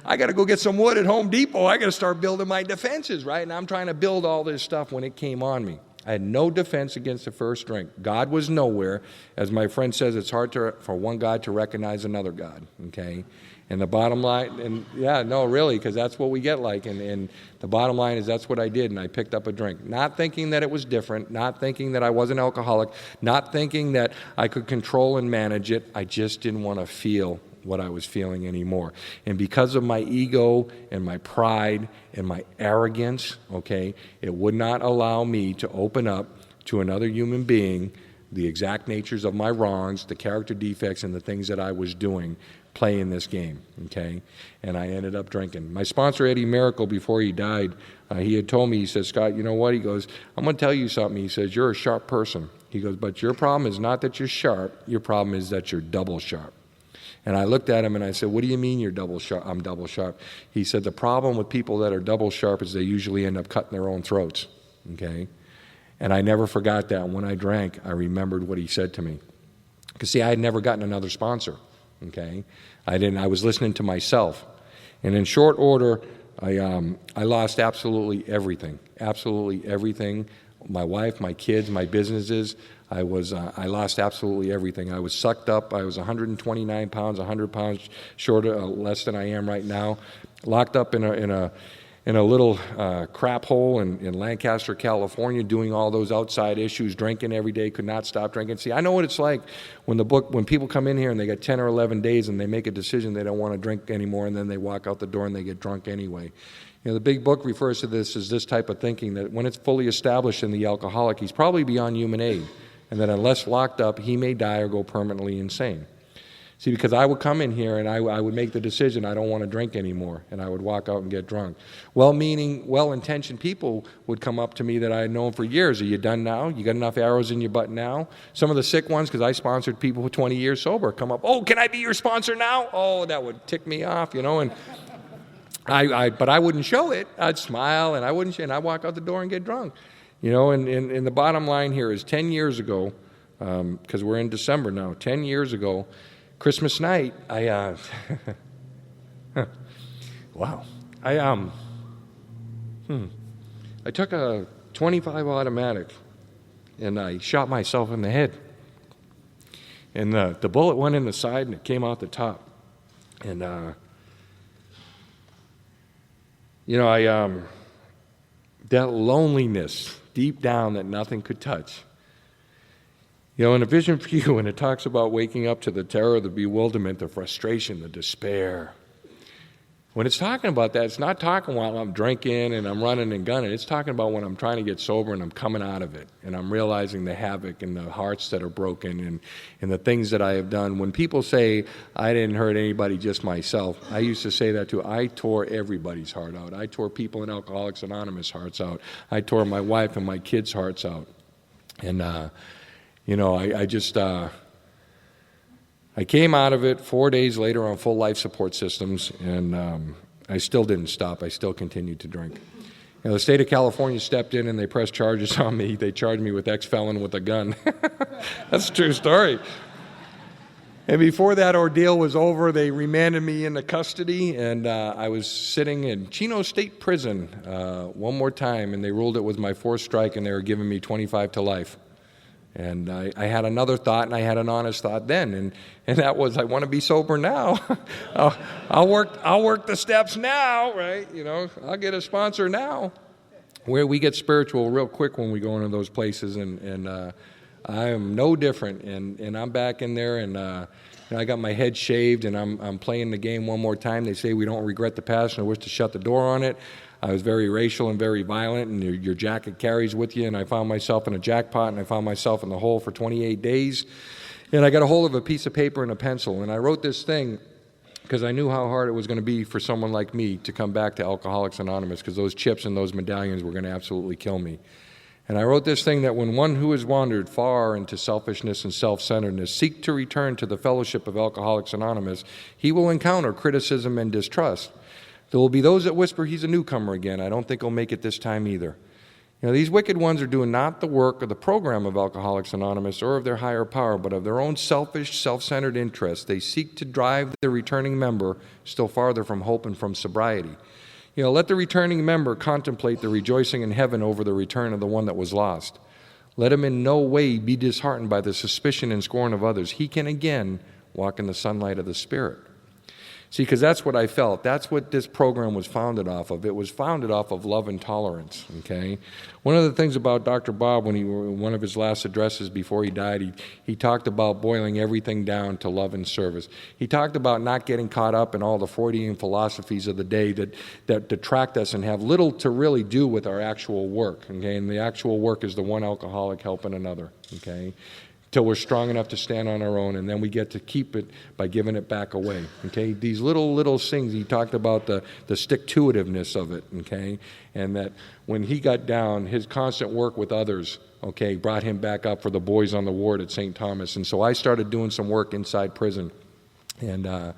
I got to go get some wood at Home Depot. I got to start building my defenses, right? And I'm trying to build all this stuff when it came on me. I had no defense against the first drink. God was nowhere. As my friend says, it's hard for one God to recognize another God, okay? And the bottom line, and yeah, no, really, because that's what we get like. And the bottom line is that's what I did, and I picked up a drink. Not thinking that it was different, not thinking that I was an alcoholic, not thinking that I could control and manage it. I just didn't want to feel what I was feeling anymore. And because of my ego and my pride and my arrogance, okay, it would not allow me to open up to another human being the exact natures of my wrongs, the character defects, and the things that I was doing playing this game, okay? And I ended up drinking. My sponsor, Eddie Miracle, before he died, he had told me, he said, Scott, you know what? He goes, I'm going to tell you something. He says, you're a sharp person. He goes, but your problem is not that you're sharp. Your problem is that you're double sharp. And I looked at him and I said, what do you mean you're double sharp? I'm double sharp. He said, the problem with people that are double sharp is they usually end up cutting their own throats, okay? And I never forgot that. When I drank, I remembered what he said to me. Because, see, I had never gotten another sponsor, okay? I was listening to myself. And in short order, I lost absolutely everything, my wife, my kids, my businesses. I lost absolutely everything. I was sucked up. I was 129 pounds, 100 pounds shorter, less than I am right now, locked up in a little crap hole in Lancaster, California, doing all those outside issues, drinking every day, could not stop drinking. See, I know what it's like when people come in here and they got 10 or 11 days and they make a decision they don't want to drink anymore, and then they walk out the door and they get drunk anyway. The big book refers to this as this type of thinking, that when it's fully established in the alcoholic, he's probably beyond human aid, and that unless locked up, he may die or go permanently insane. See, because I would come in here and I would make the decision I don't want to drink anymore, and I would walk out and get drunk. Well-meaning, well-intentioned people would come up to me that I had known for years. Are you done now? You got enough arrows in your butt now? Some of the sick ones, because I sponsored people with 20 years sober, come up, oh, can I be your sponsor now? Oh, that would tick me off, and but I wouldn't show it. I'd smile and and I'd walk out the door and get drunk. And the bottom line here is 10 years ago, because we're in December now, 10 years ago, Christmas night, wow. I took a .25 automatic and I shot myself in the head. And the bullet went in the side and it came out the top. And, that loneliness deep down that nothing could touch. In A Vision for You, when it talks about waking up to the terror, the bewilderment, the frustration, the despair, when it's talking about that, it's not talking while I'm drinking and I'm running and gunning. It's talking about when I'm trying to get sober and I'm coming out of it, and I'm realizing the havoc and the hearts that are broken and the things that I have done. When people say, I didn't hurt anybody, just myself, I used to say that too. I tore everybody's heart out. I tore people in Alcoholics Anonymous hearts out. I tore my wife and my kids' hearts out. And, I came out of it 4 days later on full life support systems, and I still didn't stop. I still continued to drink. The state of California stepped in and they pressed charges on me. They charged me with ex-felon with a gun. That's a true story. And before that ordeal was over, they remanded me into custody, and I was sitting in Chino State Prison one more time, and they ruled it was my fourth strike, and they were giving me 25 to life. And I had another thought, and I had an honest thought then, and that was, I want to be sober now. I'll work the steps now, right? I'll get a sponsor now. Where we get spiritual real quick when we go into those places, and I am no different. And I'm back in there, and I got my head shaved, and I'm playing the game one more time. They say we don't regret the past, and I wish to shut the door on it. I was very racial and very violent, and your jacket carries with you, and I found myself in a jackpot, and I found myself in the hole for 28 days. And I got a hold of a piece of paper and a pencil, and I wrote this thing because I knew how hard it was going to be for someone like me to come back to Alcoholics Anonymous, because those chips and those medallions were going to absolutely kill me. And I wrote this thing that when one who has wandered far into selfishness and self-centeredness seek to return to the fellowship of Alcoholics Anonymous, he will encounter criticism and distrust. There will be those that whisper he's a newcomer again. I don't think he'll make it this time either. These wicked ones are doing not the work of the program of Alcoholics Anonymous or of their higher power, but of their own selfish, self-centered interests. They seek to drive the returning member still farther from hope and from sobriety. Let the returning member contemplate the rejoicing in heaven over the return of the one that was lost. Let him in no way be disheartened by the suspicion and scorn of others. He can again walk in the sunlight of the Spirit. See, because that's what I felt. That's what this program was founded off of. It was founded off of love and tolerance, okay? One of the things about Dr. Bob, one of his last addresses before he died, he talked about boiling everything down to love and service. He talked about not getting caught up in all the Freudian philosophies of the day that detract us and have little to really do with our actual work, okay? And the actual work is the one alcoholic helping another, okay? Till we're strong enough to stand on our own, and then we get to keep it by giving it back away, okay? These little things, he talked about the stick-to-itiveness of it, okay? And that when he got down, his constant work with others, okay, brought him back up for the boys on the ward at St. Thomas. And so I started doing some work inside prison, and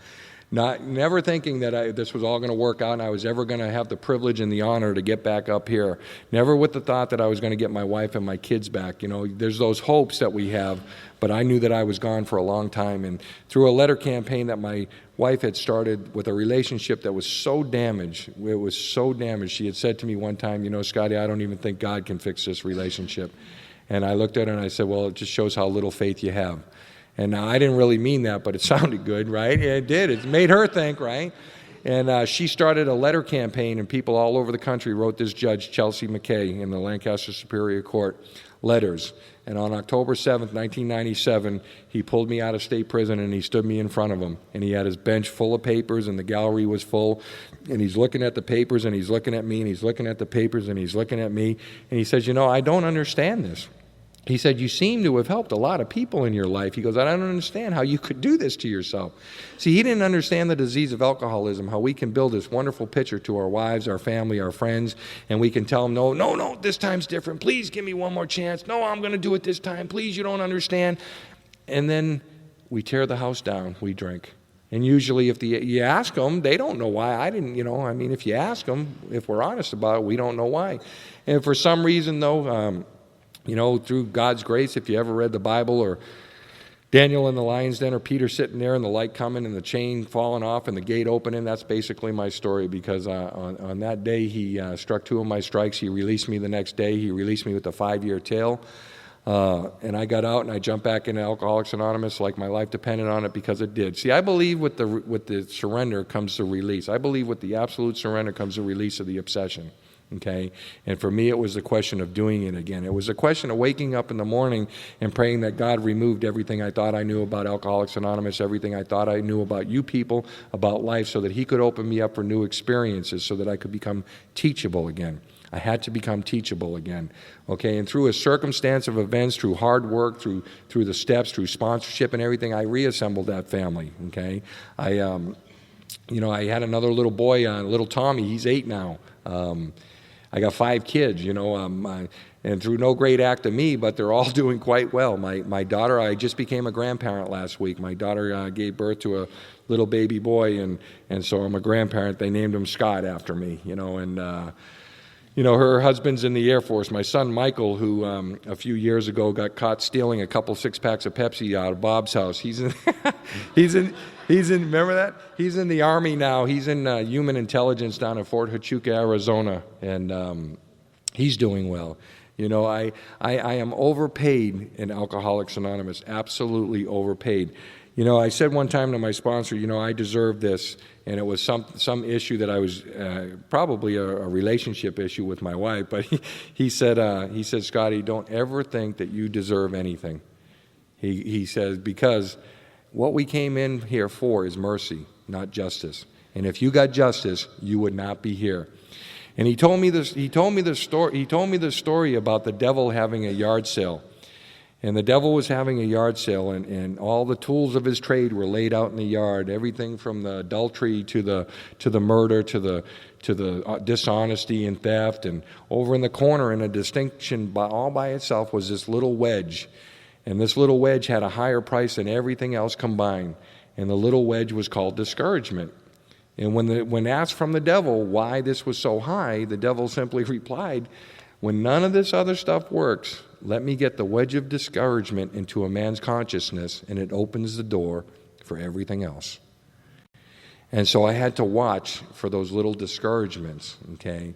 never thinking that this was all going to work out and I was ever going to have the privilege and the honor to get back up here. Never with the thought that I was going to get my wife and my kids back. There's those hopes that we have, but I knew that I was gone for a long time. And through a letter campaign that my wife had started with a relationship that was so damaged, she had said to me one time, Scotty, I don't even think God can fix this relationship. And I looked at her and I said, well, it just shows how little faith you have. And now I didn't really mean that, but it sounded good, right? Yeah, it did. It made her think, right? And she started a letter campaign, and people all over the country wrote this judge, Chelsea McKay, in the Lancaster Superior Court, letters. And on October 7th, 1997, he pulled me out of state prison, and he stood me in front of him. And he had his bench full of papers, and the gallery was full. And he's looking at the papers, and he's looking at me, and he's looking at the papers, and he's looking at me. And he says, I don't understand this. He said, you seem to have helped a lot of people in your life. He goes, I don't understand how you could do this to yourself. See, he didn't understand the disease of alcoholism, how we can build this wonderful picture to our wives, our family, our friends, and we can tell them, no, this time's different. Please give me one more chance. No, I'm going to do it this time. Please, you don't understand. And then we tear the house down. We drink. And usually if you ask them, they don't know why. I didn't, if you ask them, if we're honest about it, we don't know why. And for some reason, though, through God's grace, if you ever read the Bible, or Daniel in the lion's den, or Peter sitting there and the light coming and the chain falling off and the gate opening, that's basically my story, because on that day he struck 2 of my strikes. He released me the next day. He released me with a 5-year tail. And I got out and I jumped back into Alcoholics Anonymous like my life depended on it, because it did. See, I believe with the surrender comes the release. I believe with the absolute surrender comes the release of the obsession. Okay, and for me, it was a question of doing it again. It was a question of waking up in the morning and praying that God removed everything I thought I knew about Alcoholics Anonymous, everything I thought I knew about you people, about life, so that he could open me up for new experiences, so that I could become teachable again. I had to become teachable again. Okay, and through a circumstance of events, through hard work, through the steps, through sponsorship and everything, I reassembled that family. Okay, I had another little boy, little Tommy. He's 8 now. I got 5 kids, and through no great act of me, but they're all doing quite well. My daughter, I just became a grandparent last week. My daughter gave birth to a little baby boy, and so I'm a grandparent. They named him Scott after me, and her husband's in the Air Force. My son Michael, who a few years ago got caught stealing a couple 6-packs of Pepsi out of Bob's house. He's in remember that? He's in the Army now. He's in human intelligence down at Fort Utica, Arizona, and he's doing well. I am overpaid in Alcoholics Anonymous, absolutely overpaid. I said one time to my sponsor, I deserve this, and it was some issue that I was probably a relationship issue with my wife. But he said, Scotty, don't ever think that you deserve anything. He says, because what we came in here for is mercy, not justice. And if you got justice, you would not be here. And he told me this. He told me the story about the devil having a yard sale. And the devil was having a yard sale, and all the tools of his trade were laid out in the yard. Everything from the adultery to the murder to the dishonesty and theft. And over in the corner, in a distinction all by itself, was this little wedge. And this little wedge had a higher price than everything else combined. And the little wedge was called discouragement. And when asked from the devil why this was so high, the devil simply replied, when none of this other stuff works, let me get the wedge of discouragement into a man's consciousness, and it opens the door for everything else. And so I had to watch for those little discouragements, okay?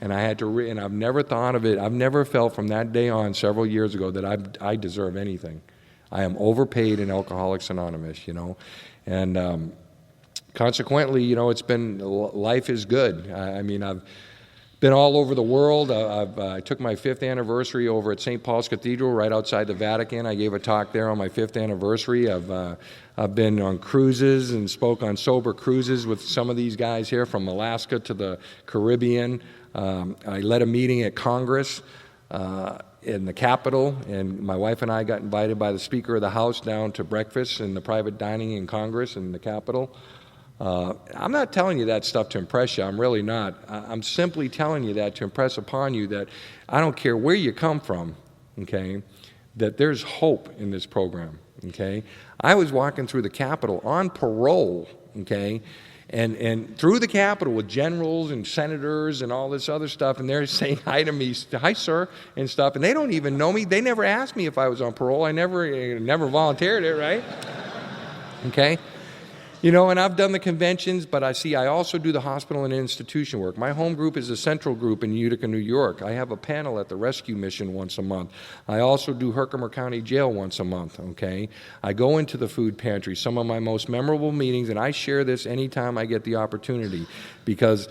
And I had to, and I've never thought of it, I've never felt from that day on several years ago that I deserve anything. I am overpaid in Alcoholics Anonymous, and consequently, it's been, life is good. I've been all over the world. I took my 5th anniversary over at St. Paul's Cathedral right outside the Vatican. I gave a talk there on my 5th anniversary. I've been on cruises and spoke on sober cruises with some of these guys here from Alaska to the Caribbean. I led a meeting at Congress in the Capitol, and my wife and I got invited by the Speaker of the House down to breakfast in the private dining in Congress in the Capitol. I'm not telling you that stuff to impress you. I'm really not. I'm simply telling you that to impress upon you that I don't care where you come from, okay, that there's hope in this program, okay. I was walking through the Capitol on parole, okay, and through the Capitol with generals and senators and all this other stuff, and they're saying hi to me, hi, sir, and stuff, and they don't even know me. They never asked me if I was on parole. I never volunteered it, right? Okay. And I've done the conventions, but I also do the hospital and institution work. My home group is a central group in Utica, New York. I have a panel at the rescue mission once a month. I also do Herkimer County Jail once a month, okay? I go into the food pantry, some of my most memorable meetings, and I share this anytime I get the opportunity because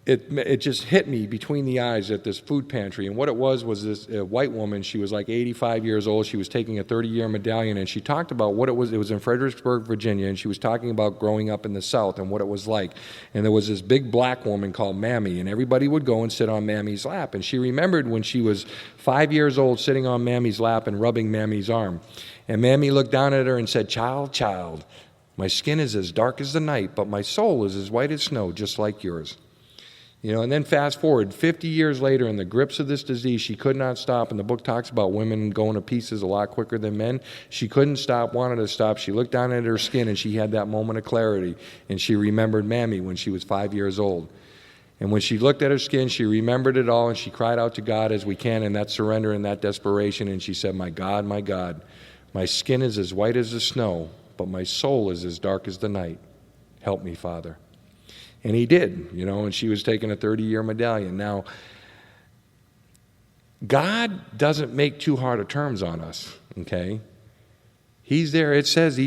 it just hit me between the eyes at this food pantry. And what it was this white woman. She was like 85 years old. She was taking a 30-year medallion, and she talked about what it was. It was in Fredericksburg, Virginia, and she was talking about growing up in the South and what it was like. And there was this big black woman called Mammy, and everybody would go and sit on Mammy's lap. And she remembered when she was 5 years old sitting on Mammy's lap and rubbing Mammy's arm. And Mammy looked down at her and said, child, my skin is as dark as the night, but my soul is as white as snow, just like yours. And then fast forward, 50 years later, in the grips of this disease, she could not stop. And the book talks about women going to pieces a lot quicker than men. She couldn't stop, wanted to stop. She looked down at her skin, and she had that moment of clarity. And she remembered Mammy when she was 5 years old. And when she looked at her skin, she remembered it all, and she cried out to God as we can in that surrender and that desperation. And she said, my God, my skin is as white as the snow, but my soul is as dark as the night. Help me, Father. And he did, and she was taking a 30-year medallion. Now, God doesn't make too hard of terms on us, okay? He's there. It says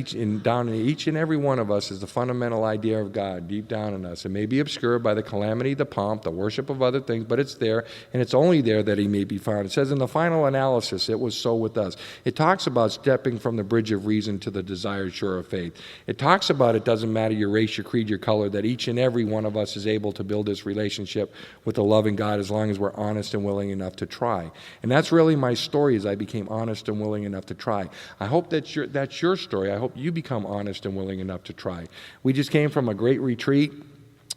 down in each and every one of us is the fundamental idea of God deep down in us. It may be obscured by the calamity, the pomp, the worship of other things, but it's there, and it's only there that he may be found. It says in the final analysis, it was so with us. It talks about stepping from the bridge of reason to the desired shore of faith. It talks about it doesn't matter your race, your creed, your color, that each and every one of us is able to build this relationship with a loving God as long as we're honest and willing enough to try. And that's really my story, as I became honest and willing enough to try. I hope that's your story. I hope you become honest and willing enough to try. We just came from a great retreat.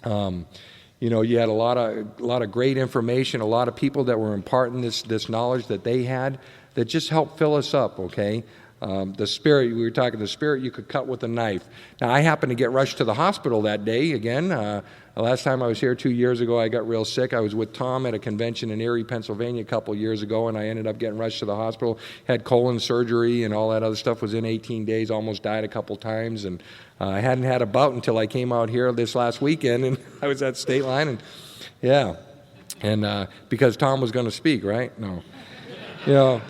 You had a lot of great information, a lot of people that were imparting this knowledge that they had that just helped fill us up, okay? The spirit, we were talking, the spirit you could cut with a knife. Now, I happened to get rushed to the hospital that day again. Last time I was here 2 years ago, I got real sick. I was with Tom at a convention in Erie, Pennsylvania a couple years ago, and I ended up getting rushed to the hospital. Had colon surgery and all that other stuff. Was in 18 days, almost died a couple times. And I hadn't had a bout until I came out here this last weekend, and I was at State Line. And yeah. And because Tom was going to speak, right? No. You know,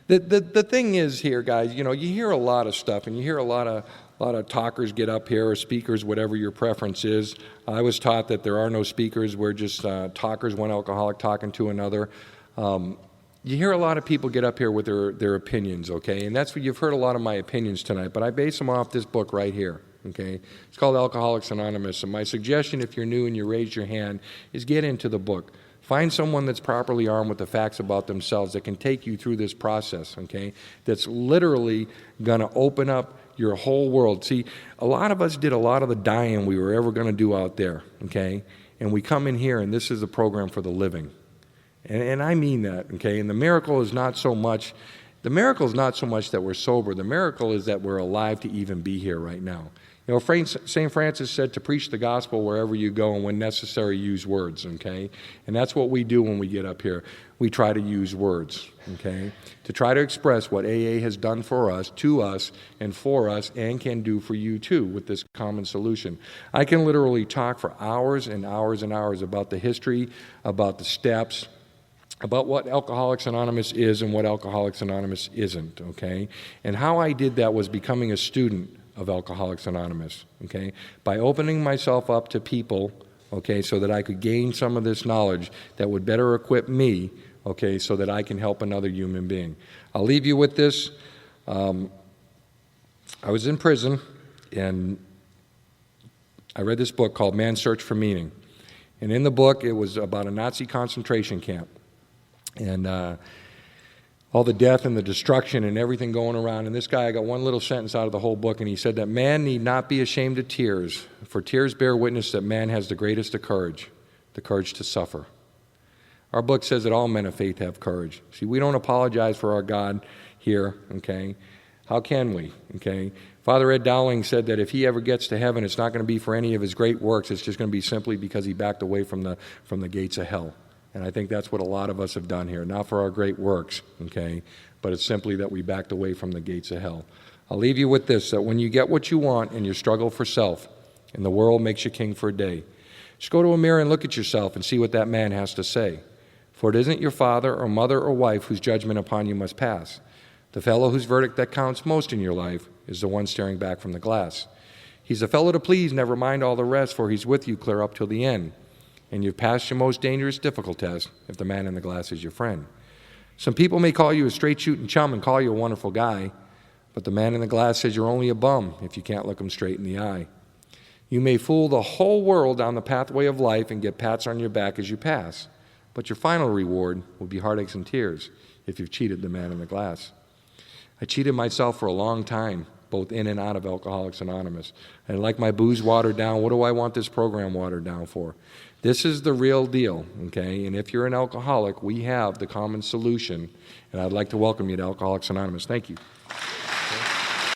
the thing is here, guys, you know, you hear a lot of stuff, and you hear a lot of talkers get up here, or speakers, whatever your preference is. I was taught that there are no speakers. We're just talkers, one alcoholic talking to another. You hear a lot of people get up here with their opinions, okay? And that's what you've heard a lot of my opinions tonight, but I base them off this book right here, okay? It's called Alcoholics Anonymous, and my suggestion, if you're new and you raise your hand, is get into the book. Find someone that's properly armed with the facts about themselves that can take you through this process, okay? That's literally going to open up your whole world. See, a lot of us did a lot of the dying we were ever going to do out there, okay? And we come in here, and this is a program for the living. And I mean that, okay? And the miracle is not so much that we're sober. The miracle is that we're alive to even be here right now. You know, St. Francis said to preach the gospel wherever you go, and when necessary, use words, okay? And that's what we do when we get up here. We try to use words, okay? To try to express what AA has done for us, to us, and for us, and can do for you too with this common solution. I can literally talk for hours and hours and hours about the history, about the steps, about what Alcoholics Anonymous is and what Alcoholics Anonymous isn't, okay? And how I did that was becoming a student of Alcoholics Anonymous, okay? By opening myself up to people, okay, so that I could gain some of this knowledge that would better equip me, okay, so that I can help another human being. I'll leave you with this. I was in prison, and I read this book called Man's Search for Meaning. And in the book, it was about a Nazi concentration camp. And all the death and the destruction and everything going around. And this guy, I got one little sentence out of the whole book, and he said that man need not be ashamed of tears, for tears bear witness that man has the greatest of courage, the courage to suffer. Our book says that all men of faith have courage. See, we don't apologize for our God here, okay? How can we, okay? Father Ed Dowling said that if he ever gets to heaven, it's not going to be for any of his great works. It's just going to be simply because he backed away from the gates of hell. And I think that's what a lot of us have done here. Not for our great works, okay, but it's simply that we backed away from the gates of hell. I'll leave you with this, that when you get what you want and you struggle for self, and the world makes you king for a day, just go to a mirror and look at yourself and see what that man has to say. For it isn't your father or mother or wife whose judgment upon you must pass. The fellow whose verdict that counts most in your life is the one staring back from the glass. He's a fellow to please, never mind all the rest, for he's with you clear up till the end. And you've passed your most dangerous difficult test if the man in the glass is your friend. Some people may call you a straight-shooting chum and call you a wonderful guy, but the man in the glass says you're only a bum if you can't look him straight in the eye. You may fool the whole world down the pathway of life and get pats on your back as you pass, but your final reward will be heartaches and tears if you've cheated the man in the glass. I cheated myself for a long time, both in and out of Alcoholics Anonymous. And like my booze watered down, what do I want this program watered down for? This is the real deal, okay? And if you're an alcoholic, we have the common solution. And I'd like to welcome you to Alcoholics Anonymous. Thank you.